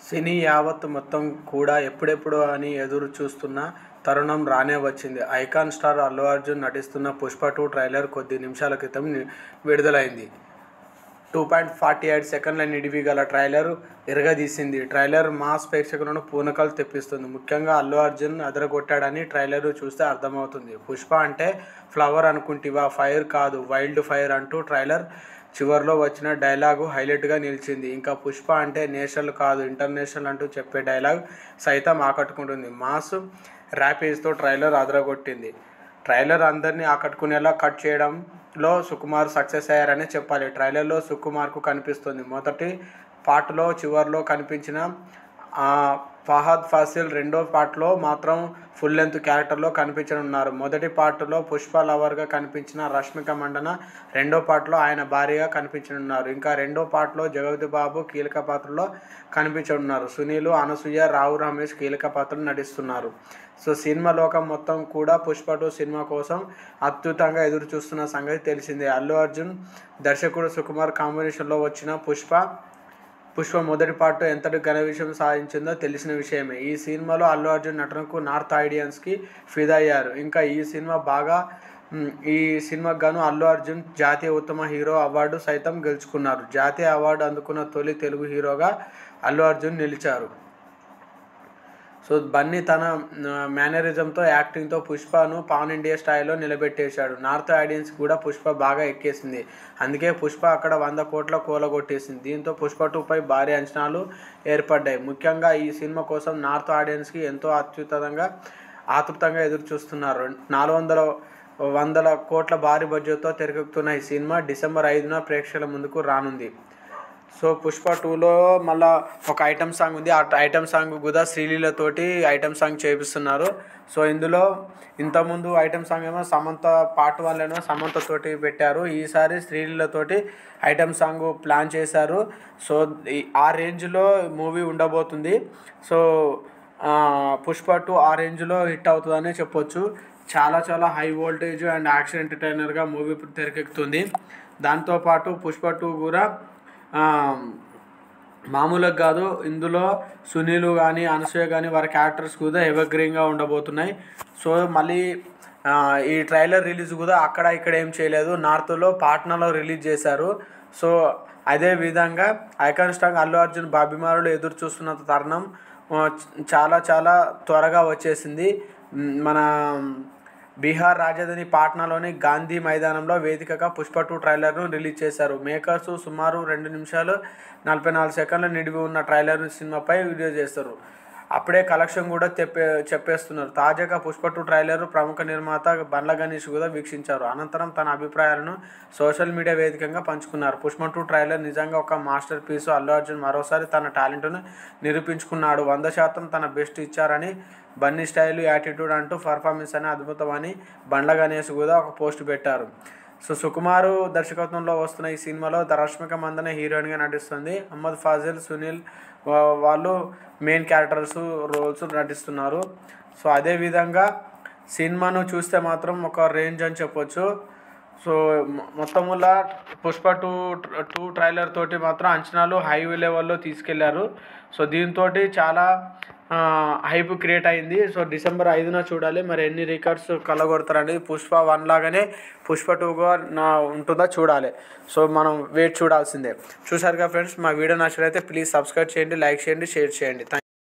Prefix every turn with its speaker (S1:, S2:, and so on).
S1: సినీ యావత్ మొత్తం కూడా ఎప్పుడెప్పుడు అని ఎదురు చూస్తున్న తరుణం రానే వచ్చింది. ఐకాన్ స్టార్ అల్లు అర్జున్ నటిస్తున్న 'పుష్ప 2' ట్రైలర్ కొద్ది నిమిషాల క్రితం విడుదలైంది. 2.48 సెకన్ల నిడివి గల ట్రైలర్ ఇరగదీసింది. ట్రైలర్ మాస్ ప్రేక్షకులను పూనకలు తెప్పిస్తుంది. ముఖ్యంగా అల్లు అర్జున్ అదరగొట్టాడని ట్రైలర్ చూస్తే అర్థమవుతుంది. 'పుష్ప' అంటే ఫ్లవర్ అనుకుంటివా, ఫైర్ కాదు వైల్డ్ ఫైర్ అంటూ ట్రైలర్ చివర్లో వచ్చిన డైలాగు హైలైట్గా నిలిచింది. ఇంకా 'పుష్ప' అంటే నేషనల్ కాదు ఇంటర్నేషనల్ అంటూ చెప్పే డైలాగ్ సైతం ఆకట్టుకుంటుంది. మాస్ ర్యాపేజ్తో ట్రైలర్ అదరగొట్టింది. ట్రైలర్ అందరినీ ఆకట్టుకునేలా కట్ చేయడంలో సుకుమార్ సక్సెస్ అయ్యారనే చెప్పాలి. ట్రైలర్లో సుకుమార్కు కనిపిస్తుంది. మొదటి పార్ట్లో చివర్లో కనిపించిన ఫహద్ ఫాసిల్ రెండో పార్ట్లో మాత్రం ఫుల్ లెంత్ క్యారెక్టర్లో కనిపించనున్నారు. మొదటి పార్ట్లో పుష్ప లవర్గా కనిపించిన రష్మిక మండన రెండో పార్ట్లో ఆయన భార్యగా కనిపించనున్నారు. ఇంకా రెండో పార్ట్లో జగపతి బాబు కీలక పాత్రలో కనిపించనున్నారు. సునీల్, అనసూయ, రావు రమేష్ కీలక పాత్రలు నటిస్తున్నారు. సో సినిమా లోకం మొత్తం కూడా 'పుష్ప 2' సినిమా కోసం అద్భుతంగా ఎదురు చూస్తున్న సంగతి తెలిసిందే. అల్లు అర్జున్, దర్శకుడు సుకుమార్ కాంబినేషన్లో వచ్చిన పుష్ప మొదటి పార్ట్ ఎంతటి ఘన విజయం సాధించిందో తెలిసిన విషయమే. ఈ సినిమాలో అల్లు అర్జున్ నటనకు నార్త్ ఆడియన్స్కి ఫిదా అయ్యారు. ఇంకా ఈ సినిమాకు గాను అల్లు అర్జున్ జాతీయ ఉత్తమ హీరో అవార్డు సైతం గెలుచుకున్నారు. జాతీయ అవార్డు అందుకున్న తొలి తెలుగు హీరోగా అల్లు అర్జున్ నిలిచారు. సో బన్నీ తన మేనరిజంతో, యాక్టింగ్తో పుష్పను పాన్ ఇండియా స్థాయిలో నిలబెట్టేశాడు. నార్త్ ఆడియన్స్ కూడా పుష్ప బాగా ఎక్కేసింది. అందుకే పుష్ప అక్కడ 100 కోట్ల కూలగొట్టేసింది. దీంతో పుష్ప 2పై భారీ అంచనాలు ఏర్పడ్డాయి. ముఖ్యంగా ఈ సినిమా కోసం నార్త్ ఆడియన్స్కి ఎంతో ఆతృతంగా ఎదురు చూస్తున్నారు. 400 కోట్ల భారీ బడ్జెట్తో తెరకెక్కుతున్న ఈ సినిమా డిసెంబర్ 5న ప్రేక్షకుల ముందుకు రానుంది. సో 'పుష్ప 2'లో మళ్ళీ ఒక ఐటమ్ సాంగ్ ఉంది. ఆ ఐటమ్ సాంగ్ కూడా శ్రీలీలతోటి ఐటమ్ సాంగ్ చేపిస్తున్నారు. సో ఇందులో ఇంతకుముందు ఐటమ్ సాంగ్ ఏమో సమంత పార్ట్ 1లోనే సమంతతోటి పెట్టారు. ఈసారి శ్రీలీలతోటి ఐటమ్ సాంగ్ ప్లాన్ చేశారు. సో ఆ రేంజ్లో మూవీ ఉండబోతుంది. సో 'పుష్ప 2' ఆ రేంజ్లో హిట్ అవుతుందని చెప్పొచ్చు. చాలా హై వోల్టేజ్ అండ్ యాక్షన్ ఎంటర్టైనర్గా మూవీ తెరకెక్కుతుంది. దాంతోపాటు 'పుష్ప 2' కూడా మామూలుగా కాదు. ఇందులో సునీల్ కానీ, అనసూయ కానీ వారి క్యారెక్టర్స్ కూడా ఎవర్గ్రీన్గా ఉండబోతున్నాయి. సో మళ్ళీ ఈ ట్రైలర్ రిలీజ్ కూడా అక్కడ ఇక్కడ ఏం చేయలేదు. నార్త్లో పాట్నాలో రిలీజ్ చేశారు. సో అదే విధంగా ఐకాన్ స్టార్ అల్లు అర్జున్ అభిమానులు ఎదురు చూస్తున్న తరుణం చాలా త్వరగా వచ్చేసింది. మన బీహార్ రాజధాని పాట్నాలోని గాంధీ మైదానంలో వేదికగా 'పుష్ప 2' ట్రైలర్ను రిలీజ్ చేశారు. మేకర్స్ సుమారు 2 నిమిషాలు 44 సెకన్ల నిడివి ఉన్న ట్రైలర్ సినిమాపై వీడియో చేస్తారు. అప్పుడే కలెక్షన్ కూడా చెప్పేస్తున్నారు. తాజాగా 'పుష్ప 2' ట్రైలర్ ప్రముఖ నిర్మాత బండ్ల గణేష్ కూడా వీక్షించారు. అనంతరం తన అభిప్రాయాలను సోషల్ మీడియా వేదికగా పంచుకున్నారు. 'పుష్ప 2' ట్రైలర్ నిజంగా ఒక మాస్టర్ పీస్. అల్లు అర్జున్ మరోసారి తన టాలెంట్ను నిరూపించుకున్నాడు. 100% తన బెస్ట్ ఇచ్చారని, బన్నీ స్టైల్, యాటిట్యూడ్ అంటూ పర్ఫార్మెన్స్ అని అద్భుతమని బండ్ల గణేష్ కూడా ఒక పోస్ట్ పెట్టారు. సో సుకుమార్ దర్శకత్వంలో వస్తున్న ఈ సినిమాలో రష్మిక మందన హీరోయిన్గా నటిస్తుంది. అహ్మద్ ఫాజిల్, సునీల్ వాళ్ళు మెయిన్ రోల్స్ నటిస్తున్నారు. సో అదేవిధంగా సినిమాను చూస్తే మాత్రం ఒక రేంజ్ అని చెప్పొచ్చు. సో మొత్తములా 'పుష్ప 2' ట్రైలర్ తోటి మాత్రం అంచనాలు హై లెవెల్లో తీసుకెళ్లారు. సో దీంతో చాలా హైప్ క్రియేట్ అయింది. సో డిసెంబర్ 5న చూడాలి మరి ఎన్ని రికార్డ్స్ కలగొడతారని. 'పుష్ప 1' లాగానే 'పుష్ప 2' ఉంటుందా చూడాలి. సో మనం వెయిట్ చూడాల్సిందే. చూసారుగా ఫ్రెండ్స్, మా వీడియో నచ్చినట్లయితే ప్లీజ్ సబ్స్క్రైబ్ చేయండి, లైక్ చేయండి, షేర్ చేయండి.